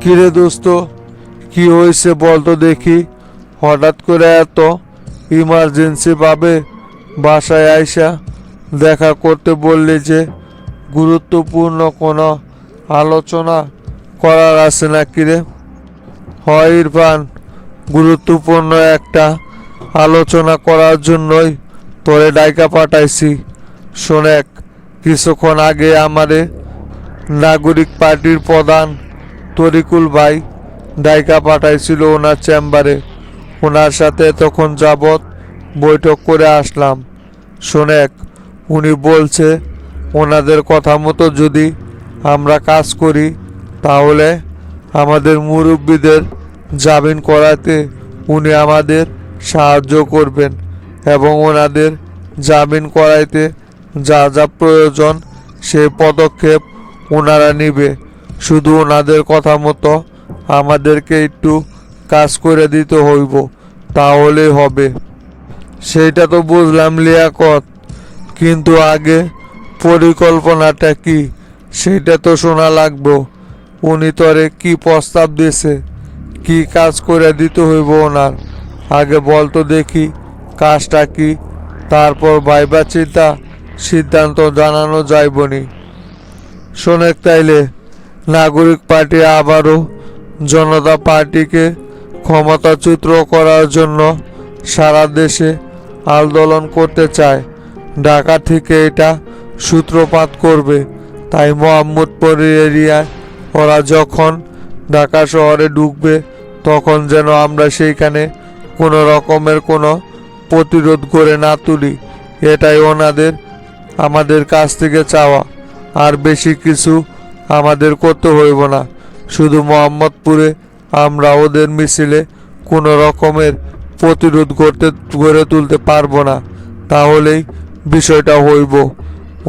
কিরে দোস্ত, কি হয়েছে বলতো দেখি? হঠাৎ করে এত ইমার্জেন্সি ভাবে বাসায় আইসা দেখা করতে বললি যে? গুরুত্বপূর্ণ কোনো আলোচনা করার আছে নাকি রে? হয় ইরফান, গুরুত্বপূর্ণ একটা আলোচনা করার জন্যই তোরে ডাইকা পাঠাইছি। শোনেক, কিছুক্ষণ আগে আমারে নাগরিক পার্টির প্রধান তরিকুল ভাই ডাইকা পাঠাইছিল ওনার চেম্বারে। ওনার সাথে তখন যাবৎ বৈঠক করে আসলাম। শোনেক, উনি বলছে ওনাদের কথা মতো যদি আমরা কাজ করি তাহলে আমাদের মুরব্বীদের জামিন করাতে উনি আমাদের সাহায্য করবেন এবং ওনাদের জামিন করাইতে যা যা প্রয়োজন সেই পদক্ষেপ ওনারা নিবে। শুধু ওনাদের কথা মতো আমাদেরকে একটু কাজ করে দিতে হইব, তাহলেই হবে। সেইটা তো বুঝলাম লিয়াকত, কিন্তু আগে পরিকল্পনাটা কি সেটা তো শোনা লাগবে। উনি তোরে কি প্রস্তাব দিছে, কি কাজ করে দিতে হইব ওনার? আগে বলতো দেখি কাজটা কি, তারপর ভাইবা চিন্তা সিদ্ধান্ত জানানো যাইবনি। শোনেক তাইলে, নাগরিক পার্টি আবারও জনতা পার্টিকে ক্ষমতাচ্যুত করার জন্য সারা দেশে আন্দোলন করতে চায়। ঢাকা থেকে এটা সূত্রপাত করবে। তাই মোহাম্মদপুর এরিয়ায় ওরা যখন ঢাকা শহরে ঢুকবে তখন যেন আমরা সেইখানে কোনো রকমের কোনো প্রতিরোধ করে না তুলি। এটাই ওনাদের আমাদের কাছ থেকে চাওয়া। আর বেশি কিছু আমাদের করতে হইব না। শুধু মোহাম্মদপুরে আমরা ওদের মিছিলে কোনো রকমের প্রতিরোধ গড়ে তুলতে পারবো না, তাহলেই বিষয়টা হইব।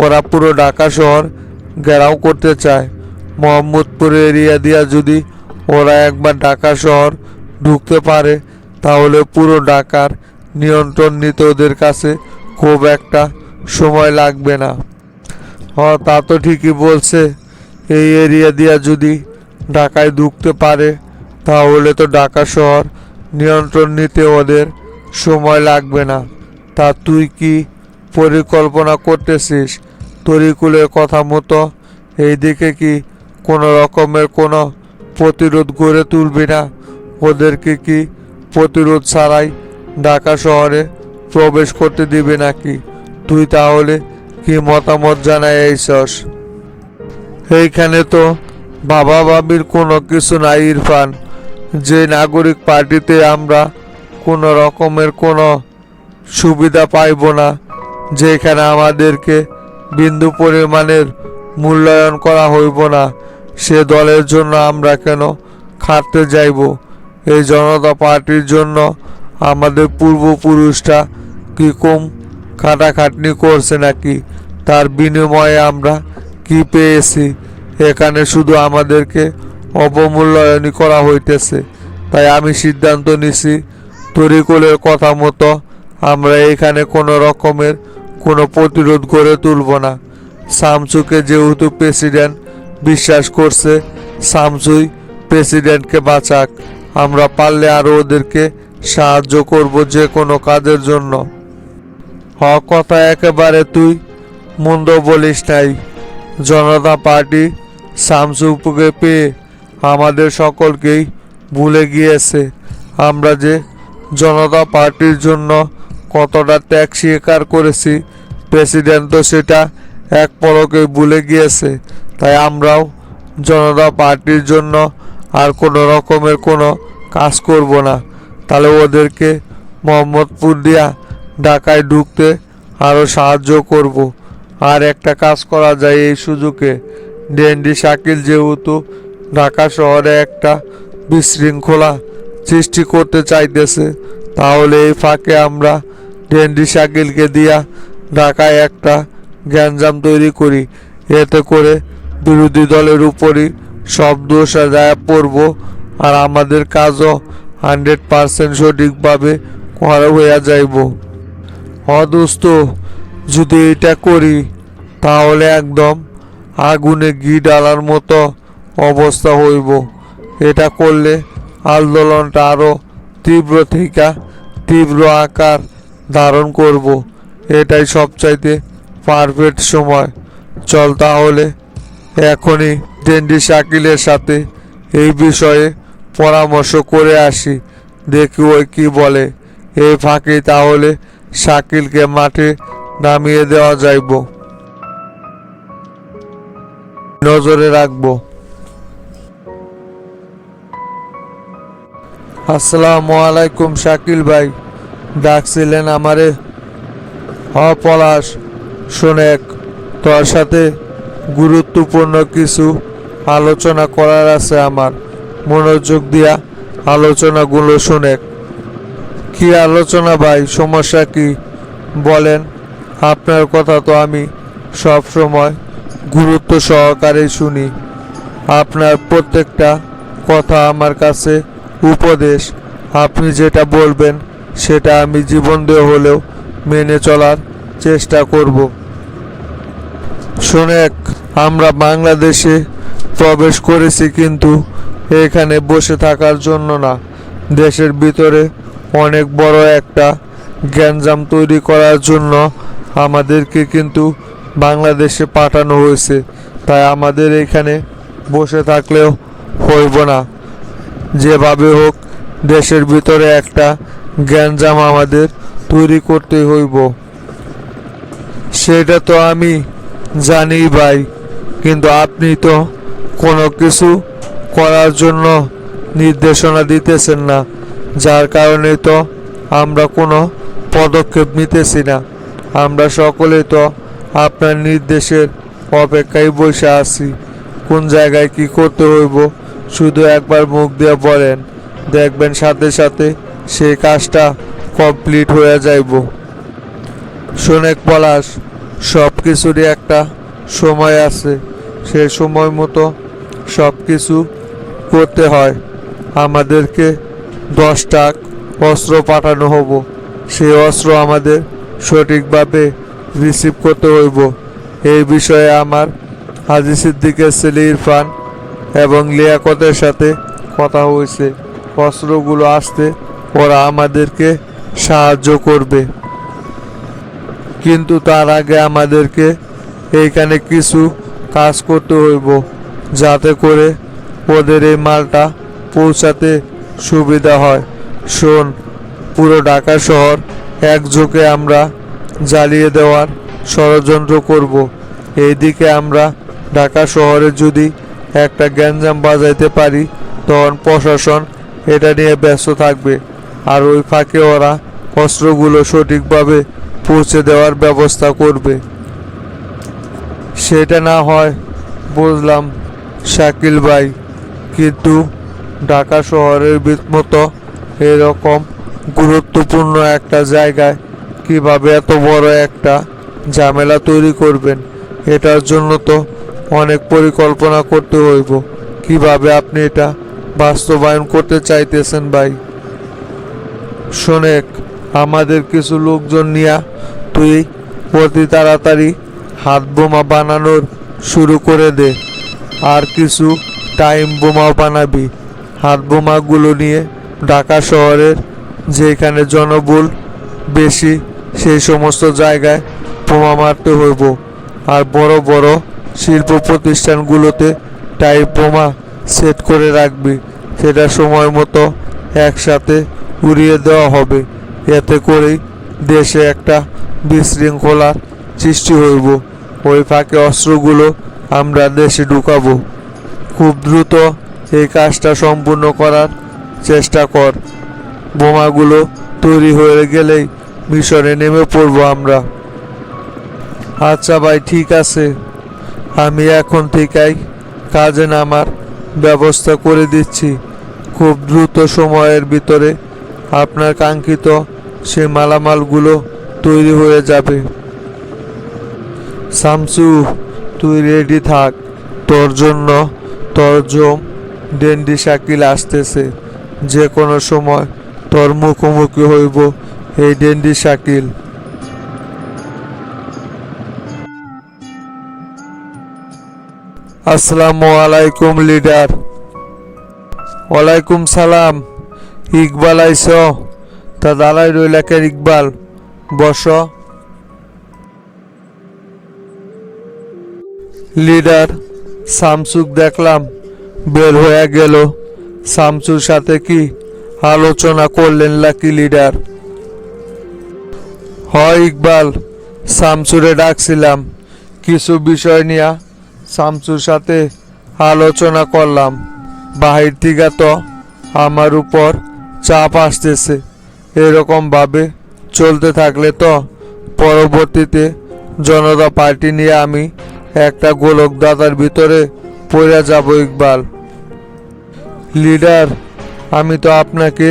ওরা পুরো ঢাকা শহর ঘেরাও করতে চায়। মোহাম্মদপুর এরিয়া দিয়া যদি ওরা একবার ঢাকা শহর ঢুকতে পারে তাহলে পুরো ঢাকার নিয়ন্ত্রণ নিতে ওদের কাছে খুব একটা সময় লাগবে না। তা তো ঠিকই বলছে। এই এরিয়া দিয়া যদি ঢাকায় ঢুকতে পারে তাহলে তো ঢাকা শহর নিয়ন্ত্রণ নিতে ওদের সময় লাগবে না। তা তুই কি পরিকল্পনা করতেছিস তরিকুলের কথা মতো? এইদিকে কি কোনো রকমের কোনো প্রতিরোধ গড়ে তুলবি না? ওদেরকে কি প্রতিরোধ ছাড়াই ঢাকা শহরে প্রবেশ করতে দিবে নাকি? তুই তাহলে কি মতামত জানাই আইছস? এইখানে তো বাবা বাবির কোনো কিছু নাই ইরফান। যে নাগরিক পার্টিতে আমরা কোনো রকমের কোনো সুবিধা পাইব না, যেখানে আমাদেরকে বিন্দু পরিমাণের মূল্যায়ন করা হইব না, সে দলের জন্য আমরা কেন খাটতে যাইব? এই জনতা পার্টির জন্য আমাদের পূর্বপুরুষরা কি কম খাটাখাটনি করছে নাকি? তার বিনিময়ে আমরা কি পেয়েছি? এখানে শুধু আমাদেরকে অবমূল্যায়নই করা হইতেছে। তাই আমি সিদ্ধান্ত নিছি তরিকুলের কথা মতো আমরা এখানে কোনো রকমের কোনো প্রতিরোধ গড়ে তুলব না। শামসুকে যেহেতু প্রেসিডেন্ট বিশ্বাস করছে, শামসুই প্রেসিডেন্টকে বাঁচাক। আমরা পারলে আরও ওদেরকে সাহায্য করব যে কোনো কাজের জন্য। কথা একেবারে তুই মন্দ বলিস নাই। জনতা পার্টি শামসুকে পেয়ে আমাদের সকলকেই ভুলে গিয়েছে। আমরা যে জনতা পার্টির জন্য কতটা ত্যাগ স্বীকার করেছি প্রেসিডেন্ট তো সেটা এক পলকে ভুলে গিয়েছে। তাই আমরাও জনতা পার্টির জন্য আর কোনো রকমের কোনো কাজ করব না। তাহলে ওদেরকে মোহাম্মদপুর দিয়া ঢাকায় ঢুকতে আরও সাহায্য করব। আর একটা কাজ করা যায় এই সুযোগে, ডেন্ডি শাকিল যেহেতু ঢাকা শহরে একটা বিশৃঙ্খলা সৃষ্টি করতে চাইতেছে, তাহলে এই ফাঁকে আমরা ডেন্ডি শাকিলকে দিয়া ঢাকায় একটা গ্যাঞ্জাম তৈরি করি। এতে করে বিরোধী দলের উপরই সব দোষ যায় পড়ব আর আমাদের কাজও 100% সঠিকভাবে করা হইয়া যাইব। দোস্ত, যদি এটা করি তাহলে একদম আগুনে ঘি ডালার মতো অবস্থা হইব। এটা করলে আন্দোলনটা আরো তীব্র আকার ধারণ করব। এটাই সবচাইতে পারফেক্ট সময়। চল তাহলে এখনই ডেন্ডি শাকিলের সাথে এই বিষয়ে পরামর্শ করে আসি, দেখি ওই কি বলে। এই ফাঁকে তাহলে শাকিলকে মাঠে নামিয়ে দেওয়া যাইব, নজরে রাখবো। আসসালামু আলাইকুম শাকিল ভাই, ডাকছিলেন আমারে? পলাশ, শোনেক, তোর সাথে গুরুত্বপূর্ণ কিছু আলোচনা করার আছে আমার। মনোযোগ দিয়া আলোচনাগুলো শোনেক। কি আলোচনা ভাই, সমস্যা কি বলেন? আপনার কথা তো আমি সব সময় গুরুত্ব সহকারে শুনি। আপনার প্রত্যেকটা কথা আমার কাছে উপদেশ। আপনি যেটা বলবেন সেটা আমি জীবন দিয়ে হলেও মেনে চলার চেষ্টা করব। শোনেক, আমরা বাংলাদেশে প্রবেশ করেছি কিন্তু এখানে বসে থাকার জন্য না। দেশের ভিতরে অনেক বড় একটা গ্যাঞ্জাম তৈরি করার জন্য আমাদেরকে কিন্তু বাংলাদেশে পাঠানো হয়েছে। তাই আমাদের এখানে বসে থাকলেও হইব না। যেভাবে হোক দেশের ভিতরে একটা গ্যাঞ্জাম আমাদের তৈরি করতে হইব। সেটা তো আমি জানি ভাই, কিন্তু আপনি তো কোনো কিছু করার জন্য নির্দেশনা দিতেছেন না, যার কারণে তো আমরা কোনো পদক্ষেপ নিতেছি না। আমরা সকলে তো আপনার নির্দেশের অপেক্ষায় বসে আছি। কোন জায়গায় কি করতে হইব শুধু একবার মুখ দিয়ে বলেন, দেখবেন সাথে সাথে সেই কাজটা কমপ্লিট হয়ে যাইব। শোনেক পলাশ, সব কিছুরই একটা সময় আছে। সেই সময় মতো সব কিছু করতে হয়। আমাদেরকে 10টা অস্ত্র পাঠানো হবো, সেই অস্ত্র আমাদের সঠিকভাবে রিসিভ করতে হইব। এই বিষয়ে আমার হাজী সিদ্দিকের ছেলে ইরফান এবং লিয়াকতের সাথে কথা হয়েছে। অস্ত্রগুলো আসতে ওরা আমাদেরকে সাহায্য করবে, কিন্তু তার আগে আমাদেরকে এইখানে কিছু কাজ করতে হইব, যাতে করে ওদের এই মালটা পৌঁছাতে সুবিধা হয়। শোন, পুরো ঢাকা শহর একযোগে আমরা জ্বালিয়ে দেওয়ার ষড়যন্ত্র করব। এইদিকে আমরা ঢাকা শহরে যদি একটা গ্যাঞ্জাম বাজাইতে পারি, তখন প্রশাসন এটা নিয়ে ব্যস্ত থাকবে, আর ওই ফাঁকে ওরা অস্ত্রগুলো সঠিকভাবে পৌঁছে দেওয়ার ব্যবস্থা করবে। সেটা না হয় বুঝলাম শাকিল ভাই, কিন্তু ঢাকা শহরের মতো এরকম গুরুত্বপূর্ণ একটা জায়গায় কিভাবে এত বড় একটা ঝামেলা তৈরি করবেন? এটার জন্য তো অনেক পরিকল্পনা করতে হইব। কিভাবে আপনি এটা বাস্তবায়ন করতে চাইতেছেন ভাই? শোনেক, আমাদের কিছু লোকজন নিয়ে তুই অতি তাড়াতাড়ি হাত বোমা বানানোর শুরু করে দে, আর কিছু টাইম বোমাও বানাবি। হাত বোমাগুলো নিয়ে ঢাকা শহরের যেখানে জনবহুল বেশি সেই সমস্ত জায়গায় বোমা মারতে হইব। আর বড় বড় শিল্প প্রতিষ্ঠানগুলোতে টাইম বোমা সেট করে রাখবি। সেটা সময় মতো একসাথে উড়িয়ে দেওয়া হবে। এতে করেই দেশে একটা বিশৃঙ্খলার সৃষ্টি হইব। ওই ফাঁকে অস্ত্রগুলো আমরা দেশে ঢুকাবো। খুব দ্রুত এই কাজটা সম্পূর্ণ করার চেষ্টা কর। বোমাগুলো তৈরি হয়ে গেলেই মিশনে নেমে পড়ব আমরা। আচ্ছা ভাই, ঠিক আছে, আমি এখন থেকেই কাজে নামার ব্যবস্থা করে দিচ্ছি। খুব দ্রুত সময়ের ভিতরে আপনার কাঙ্ক্ষিত সে মালামালগুলো তৈরি হয়ে যাবে। শামসু, তুই রেডি থাক, তোর জন্য তোর জম ডেন্ডি শাকিল আসতেছে। যে কোনো সময় তোর মুখোমুখি হইব এই ডেন্ডি শাকিল। আসসালামু আলাইকুম লিডার। ওয়ালাইকুম সালাম। ইকবাল আইস? তা দাঁড়াই রইলা কেন ইকবাল, বস। লিডার শামসুক দেখলাম বের হয়ে গেল। শামসুর সাথে কি আলোচনা করলেন নাকি লিডার? হয় ইকবাল, শামসুরে ডাকছিলাম, কিছু বিষয় নিয়ে শামসুর সাথে আলোচনা করলাম। বাহির থেকে তো আমার উপর চাপ আসতেছে। এরকম ভাবে চলতে থাকলে তো পরবর্তীতে জনতা পার্টি নিয়ে আমি একটা গোলক দাদার ভিতরে পড়ে যাব ইকবাল। লিডার, আমি তো আপনাকে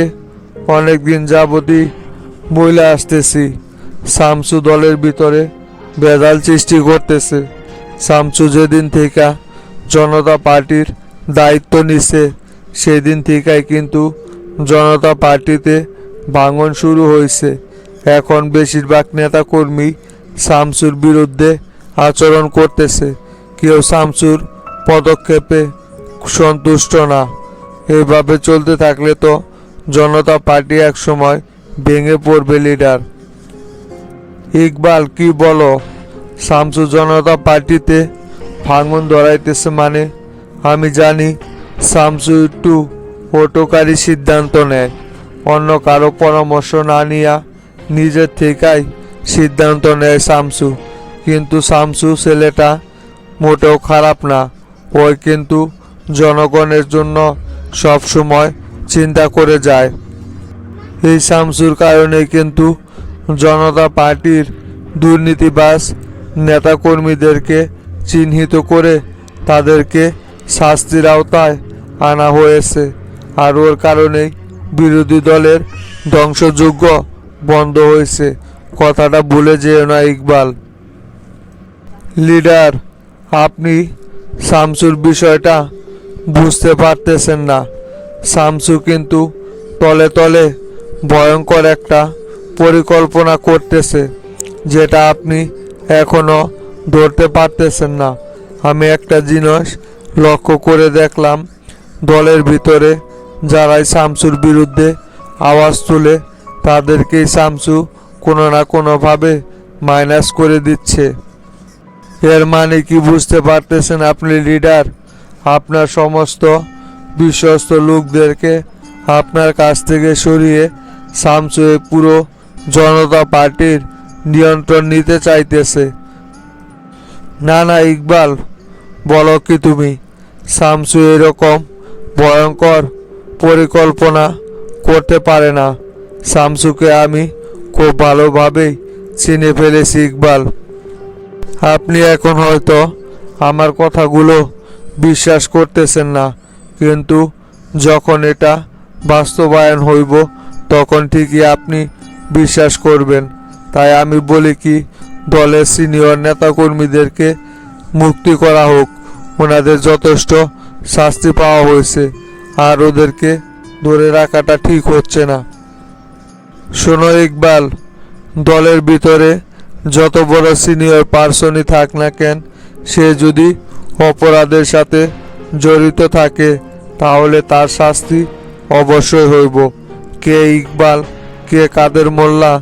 অনেক দিন যাবতই বইলে আসতেছি, শামসু দলের ভিতরে ভেজাল সৃষ্টি করতেছে। শামসু যেদিন থেকে জনতা পার্টির দায়িত্ব নিছে সেদিন থেকেই কিন্তু জনতা পার্টিতে ভাঙন শুরু হয়েছে। এখন বেশিরভাগ নেতাকর্মী শামসুর বিরুদ্ধে আচরণ করতেছে। কেউ শামসুর পদক্ষেপে সন্তুষ্ট না। এভাবে চলতে থাকলে তো জনতা পার্টি একসময় ভেঙে পড়বে লিডার। ইকবাল, কি বলো? শামসু জনতা পার্টিতে ভাঙন ধরাইতেছে মানে? আমি জানি শামসু একটু হটকারী সিদ্ধান্ত নেয়, অন্য কারো পরামর্শ না নিয়ে নিজের থেকেই সিদ্ধান্ত নেয় শামসু। কিন্তু শামসু ছেলেটা মোটেও খারাপ না। ওই কিন্তু জনগণের জন্য সব সময় চিন্তা করে যায়। এই শামসুর কারণে কিন্তু জনতা পার্টির দুর্নীতিবাজ নেতাকর্মীদেরকে চিহ্নিত করে তাদেরকে শাস্তির আওতায় আনা হয়েছে। আর ওর কারণেই বিরোধী দলের ধ্বংসযজ্ঞ বন্ধ হয়েছে। কথাটা ভুলে যেও না ইকবাল। লিডার, আপনি শামসুর বিষয়টা বুঝতে পারতেছেন না। শামসু কিন্তু তলে তলে ভয়ঙ্কর একটা পরিকল্পনা করতেছে, যেটা আপনি এখনো ধরতে পারতেছেন না। আমি একটা জিনিস লক্ষ্য করে দেখলাম, দলের ভিতরে যারাই শামসুর বিরুদ্ধে আওয়াজ তুলে তাদেরকেই শামসু কোনো না কোনোভাবে মাইনাস করে দিচ্ছে। এর মানে কি বুঝতে পারতেছেন আপনি লিডার? আপনার সমস্ত বিশ্বস্ত লোকদেরকে আপনার কাছ থেকে সরিয়ে শামসু পুরো জনতা পার্টির নিয়ন্ত্রণ নিতে চাইতেছে। না না ইকবাল, বলো কি তুমি? শামসু এরকম ভয়ঙ্কর পরিকল্পনা করতে পারে না। শামসুকে আমি খুব ভালোভাবেই চিনে ফেলেছি ইকবাল। আপনি এখন হয়তো আমার কথাগুলো বিশ্বাস করতেছেন না, কিন্তু যখন এটা বাস্তবায়ন হইব তখন ঠিকই আপনি বিশ্বাস করবেন। তাই আমি বলি কি, দলের সিনিয়র নেতাকর্মীদেরকে মুক্তি করা হোক। ওনাদের যথেষ্ট শাস্তি পাওয়া হয়েছে, আর ওদেরকে ধরে রাখাটা ঠিক হচ্ছে না। শোনো ইকবাল, দলের ভিতরে যত বড় সিনিয়র পার্সনই থাক না কেন, সে যদি অপরাধের সাথে জড়িত থাকে তাহলে তার শাস্তি অবশ্যই হইব। কে ইকবাল, কে কাদের মোল্লা,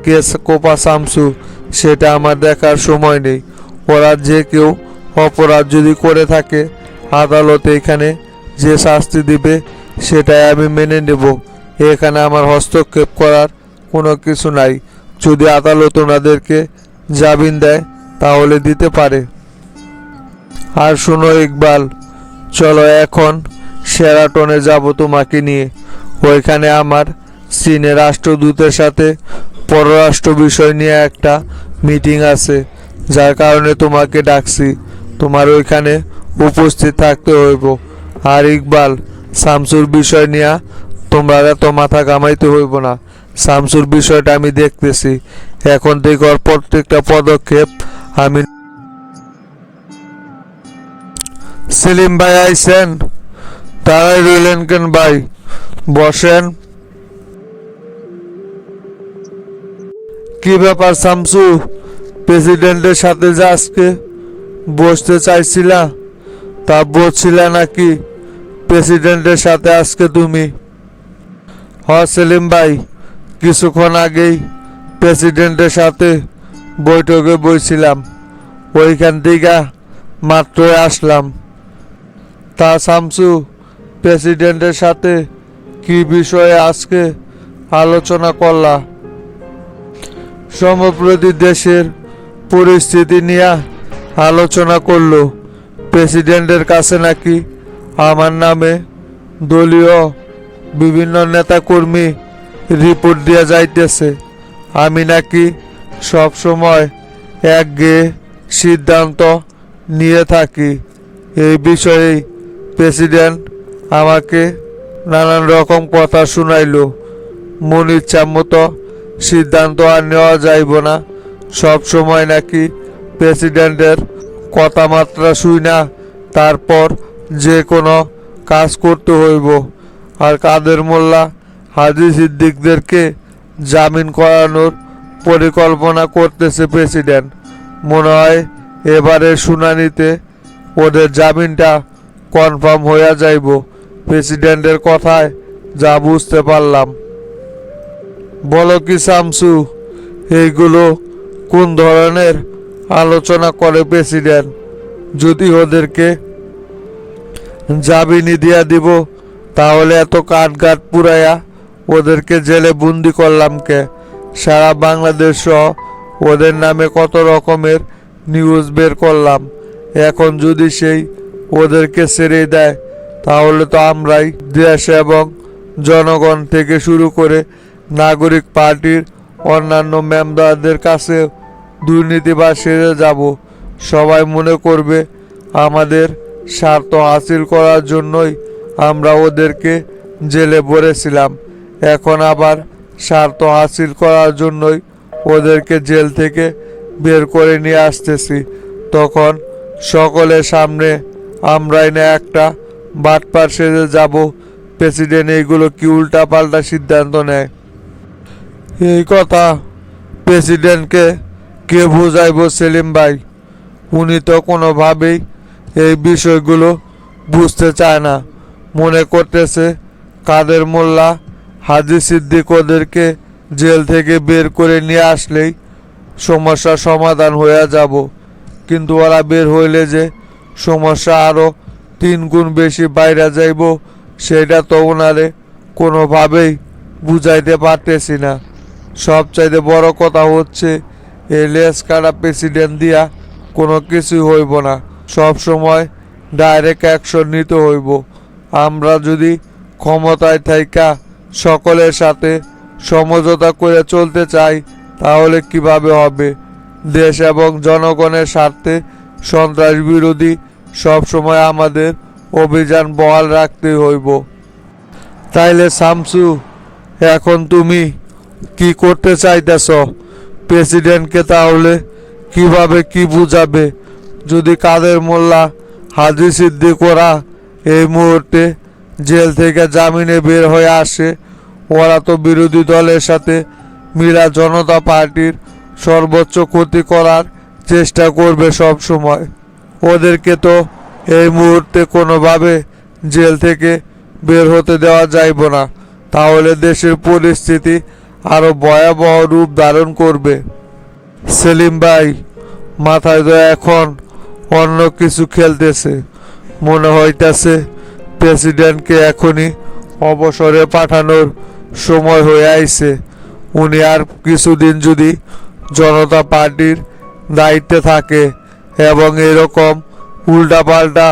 কে কোপা শামসু, সেটা আমার দেখার সময় নেই। ওরা যে কেউ অপরাধ যদি করে থাকে, আদালত এখানে যে শাস্তি দিবে সেটাই আমি মেনে নেব। এখানে আমার হস্তক্ষেপ করার কোনো কিছু নাই। যদি আদালত ওনাদেরকে জামিন দেয় তাহলে দিতে পারে। আর শোনো ইকবাল, চলো এখন শেরাটনে যাব তোমাকে নিয়ে। ওইখানে আমার চীনের রাষ্ট্রদূতের সাথে পররাষ্ট্র বিষয় নিয়ে একটা মিটিং আছে, যার কারণে তোমাকে ডাকছি। তোমার ওইখানে উপস্থিত থাকতে হইব। আর ইকবাল, শামসুর বিষয় নিয়ে তোমরা এত মাথা ঘামাইতে হইব না। শামসুর বিষয়টা আমি দেখতেছি। এখন থেকে ওর প্রত্যেকটা পদক্ষেপ আমি। সেলিম ভাই আইছেন? তারাই রইলেন কেন ভাই? বসেন। কি ব্যাপার শামসু, প্রেসিডেন্টের সাথে যে আজকে বসতে চাইছিলা তা বলছিলা নাকি? প্রেসিডেন্টের সাথে আজকে তুমি? সেলিম ভাই, কিছুক্ষণ আগেই প্রেসিডেন্টের সাথে বৈঠকে বসছিলাম, ওইখান থেকে মাত্রই আসলাম। তা শামসু, প্রেসিডেন্টের সাথে কি বিষয়ে আজকে আলোচনা করলা? সম্প্রতি দেশের পরিস্থিতি নিয়ে আলোচনা করলো। প্রেসিডেন্টের কাছে নাকি আমার নামে দলীয় বিভিন্ন নেতাকর্মী রিপোর্ট দিয়ে যাইতেছে। আমি নাকি সব সময় একগেয়ে সিদ্ধান্ত নিয়ে থাকি। এই বিষয়ে প্রেসিডেন্ট আমাকে নানান রকম কথা শুনাইলো। মন ইচ্ছা মতো সিদ্ধান্ত আর নেওয়া যাইব না। সব সময় নাকি প্রেসিডেন্টের কথাবার্তা শুই না, তারপর যে কোনো কাজ করতে হইব। আর কাদের মোল্লা, হাজী সিদ্দিকদেরকে জামিন করানোর পরিকল্পনা করতেছে প্রেসিডেন্ট। মনে হয় এবারের শুনানিতে ওদের জামিনটা কনফার্ম হয়ে যাইব, প্রেসিডেন্টের কথায় যা বুঝতে পারলাম। বলো কি শামসু, এইগুলো কোন ধরনের আলোচনা করে প্রেসিডেন্ট? যদি ওদেরকে জামিনই দিয়া দিব, তাহলে এত কাঠঘাট পুরাইয়া ওদেরকে জেলে বন্দি করলাম কে? সারা বাংলাদেশ সহ ওদের নামে কত রকমের নিউজ বের করলাম। এখন যদি সেই ওদেরকে ছেড়ে দেয়, তাহলে তো আমরাই দেশ এবং জনগণ থেকে শুরু করে নাগরিক পার্টির অন্যান্য মেম্বারদের কাছে দুর্নীতিবাজ সেরে যাব। সবাই মনে করবে আমাদের স্বার্থ হাসিল করার জন্যই আমরা ওদেরকে জেলে ভরেছিলাম। এখন আবার স্বার্থ হাসিল করার জন্যই ওদেরকে জেল থেকে বের করে নিয়ে আসতেছি। তখন সকলের সামনে আমরাই না একটা বাটপার সেজে যাব। প্রেসিডেন্ট এইগুলো কি উল্টা পাল্টা সিদ্ধান্ত নেয়? এই কথা প্রেসিডেন্টকে কে বোঝাইব সেলিম ভাই? উনি তো কোনোভাবেই এই বিষয়গুলো বুঝতে চায় না। মনে করতেছে কাদের মোল্লা, হাজী সিদ্দিক ওদেরকে জেল থেকে বের করে নিয়ে আসলেই সমস্যার সমাধান হয়ে যাব। কিন্তু ওরা বের হইলে যে সমস্যা আরও 3 গুণ বেশি বাইরে যাইব, সেটা তো ওনারে কোনোভাবেই বুঝাইতে পারতেছি না। সবচাইতে বড় কথা হচ্ছে, এই লেস কাটা প্রেসিডেন্ট দিয়া কোনো কিছুই হইব না। সব সময় ডাইরেক্ট অ্যাকশন নিতে হইব। আমরা যদি ক্ষমতায় থাইকা সকলের সাথে সমঝোতা করে চলতে চাই, তাহলে কিভাবে হবে? দেশ এবং জনগণের স্বার্থে সন্ত্রাস বিরোধী সবসময় আমাদের অভিযান বহাল রাখতে হইব। তাইলে শামসু, এখন তুমি কি করতে চাইতেছ? প্রেসিডেন্টকে তাহলে কিভাবে কি বুঝাবে? যদি কাদের মোল্লা, হাজী সিদ্দিক ওরা এই মুহূর্তে জেল থেকে জামিনে বের হয়ে আসে, ওরা তো বিরোধী দলের সাথে মিলা জনতা পার্টির সর্বোচ্চ ক্ষতি করার চেষ্টা করবে সব সময়। ওদেরকে তো এই মুহূর্তে কোনোভাবে জেল থেকে বের হতে দেওয়া যাইব না, তাহলে দেশের পরিস্থিতি আরো ভয়াবহ রূপ ধারণ করবে। সেলিম ভাই, মাথায় তো এখন অন্য কিছু খেলতেছে। মনে হইতেছে প্রেসিডেন্টকে এখনই অবসরে পাঠানোর সময় হয়ে আইছে। উনি আর কিছুদিন যদি জনতা পার্টির দায়িত্বে থাকে এবং এরকম উল্টাপাল্টা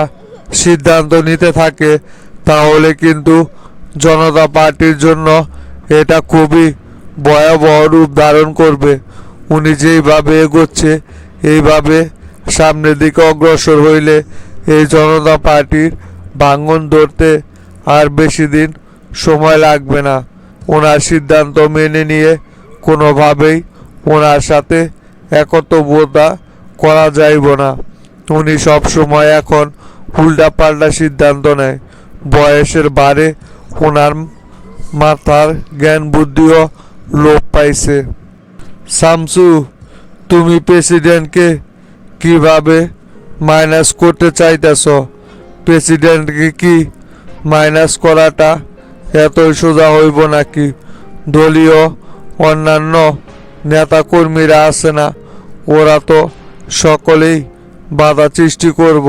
সিদ্ধান্ত নিতে থাকে, তাহলে কিন্তু জনতা পার্টির জন্য এটা খুবই ভয়াবহ রূপ ধারণ করবে। উনি যেইভাবে এগোচ্ছে, এইভাবে সামনের দিকে অগ্রসর হইলে এই জনতা পার্টির ভাঙন ধরতে আর বেশি দিন সময় লাগবে না। ওনার সিদ্ধান্ত মেনে নিয়ে কোনোভাবেই ওনার সাথে একত্রতা করা যাইব না। উনি সব সময় এখন উল্টাপাল্টা সিদ্ধান্ত নেয়। বয়সের ভারে ওনার মাথার জ্ঞান বুদ্ধিও লোপ পাইছে। শামসু, তুমি প্রেসিডেন্টকে কিভাবে মাইনাস করতে চাইতেছ? প্রেসিডেন্টকে কি মাইনাস করাটা এতই সোজা হইব নাকি? দলীয় অন্যান্য নেতাকর্মীরা আছে না, ওরা তো সকলেই বাধা সৃষ্টি করব।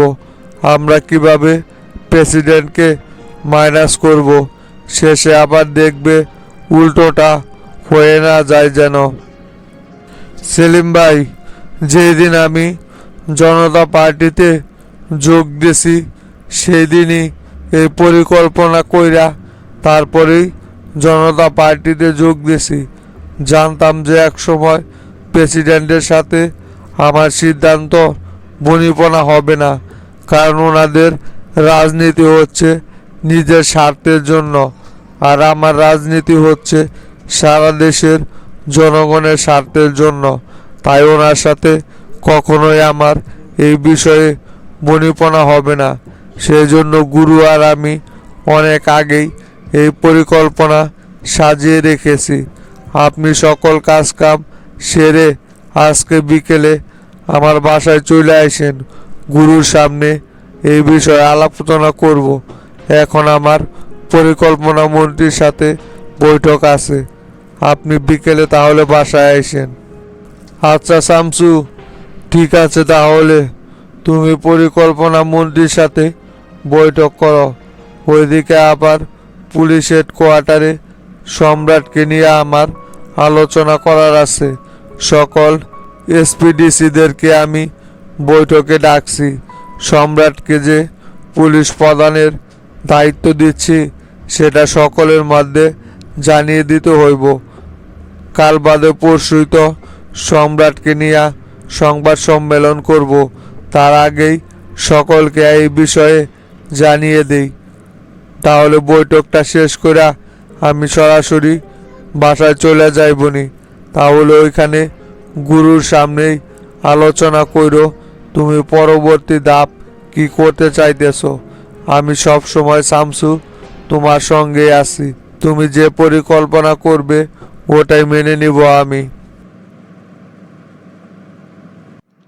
আমরা কিভাবে প্রেসিডেন্টকে মাইনাস করব? শেষে আবার দেখবে উল্টোটা হয়ে না যায় যেন। সেলিম ভাই, যেদিন আমি জনতা পার্টিতে যোগ দিছি সেই দিনই এই পরিকল্পনা কইরা তারপরেই জনতা পার্টিতে যোগ দিছি। জানতাম যে এক সময় প্রেসিডেন্টের সাথে আমার সিদ্ধান্ত বনিপনা হবে না, কারণ ওনাদের রাজনীতি হচ্ছে নিজের স্বার্থের জন্য, আর আমার রাজনীতি হচ্ছে সারা দেশের জনগণের স্বার্থের জন্য। তাই ওনার সাথে কখনোই আমার এই বিষয়ে বনিপনা হবে না। সেই জন্য গুরু আর আমি অনেক আগেই এই পরিকল্পনা সাজিয়ে রেখেছি। আপনি সকল কাজকাম সেরে আজকে বিকেলে আমার বাসায় চলে আসেন। গুরুর সামনে এই বিষয়ে আলোচনা করব। এখন আমার পরিকল্পনা মন্ত্রীর সাথে বৈঠক আছে। আপনি বিকেলে তাহলে বাসায় আসেন। আচ্ছা শামসু, ঠিক আছে, তাহলে তুমি পরিকল্পনা মন্ত্রীর সাথে বৈঠক করো। ওইদিকে আবার পুলিশ হেডকোয়ার্টারে সম্রাটকে নিয়ে আমার আলোচনা করার আছে। সকল এসপিডিসিদেরকে আমি বৈঠকে ডাকছি। সম্রাটকে যে পুলিশ প্রধানের দায়িত্ব দিচ্ছি সেটা সকলের মধ্যে জানিয়ে দিতে হইব। কাল বাদে পরশুই তো সম্রাটকে নিয়ে সংবাদ সম্মেলন করব। তার আগেই সকলকে এই বিষয়ে জানিয়ে দেই। তাহলে বৈঠকটা শেষ করে আমি সরাসরি বাসায় চলে যাইবনি। তাহলে ওইখানে গুরুর সামনেই আলোচনা কইরো তুমি পরবর্তী ধাপ কি করতে চাইতেছো। আমি সব সময় শামসু তোমার সঙ্গে আছি। তুমি যে পরিকল্পনা করবে ওটাই মেনে নিব আমি।